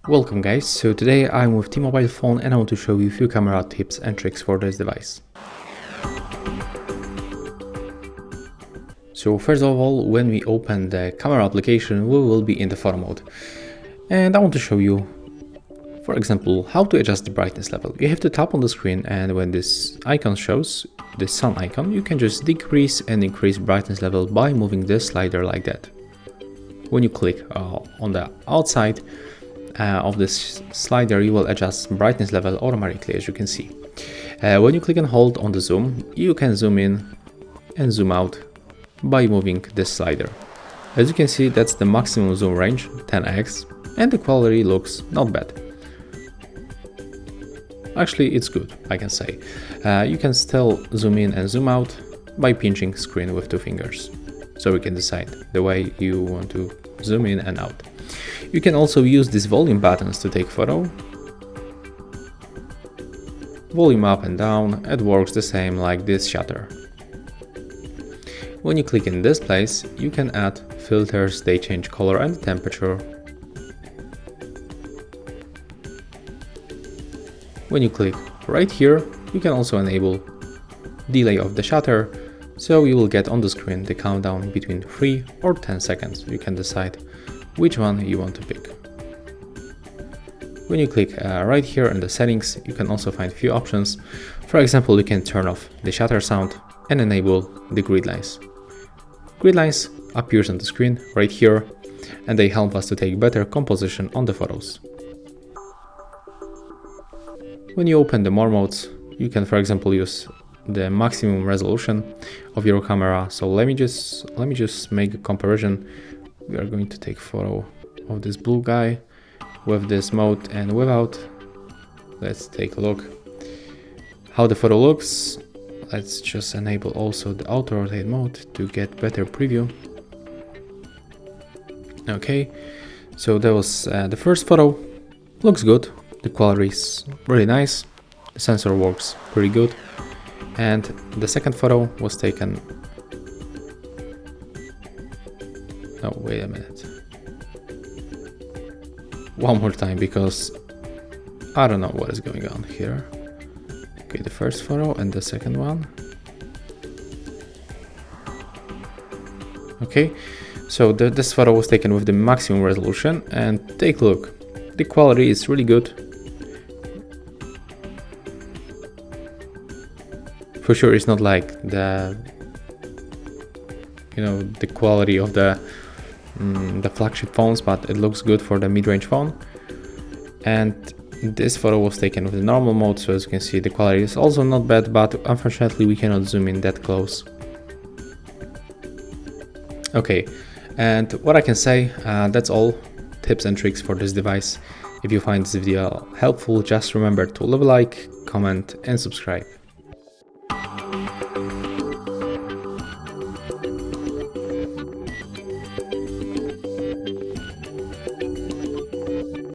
Welcome guys, so today I'm with T-Mobile phone and I want to show you a few camera tips and tricks for this device. So first of all, when we open the camera application, we will be in the photo mode. And I want to show you, for example, how to adjust the brightness level. You have to tap on the screen, and when this icon shows, the sun icon, you can just decrease and increase brightness level by moving this slider like that. When you click on the outside of this slider, you will adjust brightness level automatically, as you can see. When you click and hold on the zoom, you can zoom in and zoom out by moving this slider. As you can see, that's the maximum zoom range, 10x, and the quality looks not bad. Actually, it's good, I can say. You can still zoom in and zoom out by pinching screen with 2 fingers. So you can decide the way you want to zoom in and out. You can also use these volume buttons to take photo. Volume up and down, it works the same like this shutter. When you click in this place, you can add filters, they change color and temperature. When you click right here, you can also enable delay of the shutter, so you will get on the screen the countdown between 3 or 10 seconds. You can decide which one you want to pick. When you click right here in the settings, you can also find a few options. For example, you can turn off the shutter sound and enable the grid lines. Grid lines appears on the screen right here, and they help us to take better composition on the photos. When you open the more modes, you can, for example, use the maximum resolution of your camera. So let me just make a comparison. We are going to take photo of this blue guy with this mode and without. Let's take a look how the photo looks. Let's just enable also the auto rotate mode to get better preview. Okay, so that was the first photo. Looks good. The quality is really nice. The sensor works pretty good. And the second photo was taken. No, wait a minute. One more time, because I don't know what is going on here. Okay, the first photo and the second one. Okay, so this photo was taken with the maximum resolution, and take a look. The quality is really good. For sure, it's not like the quality of the flagship phones, but it looks good for the mid-range phone. And this photo was taken with the normal mode, so as you can see, the quality is also not bad, but unfortunately we cannot zoom in that close. Okay, and what I can say, that's all tips and tricks for this device. If you find this video helpful, just remember to leave a like, comment and subscribe.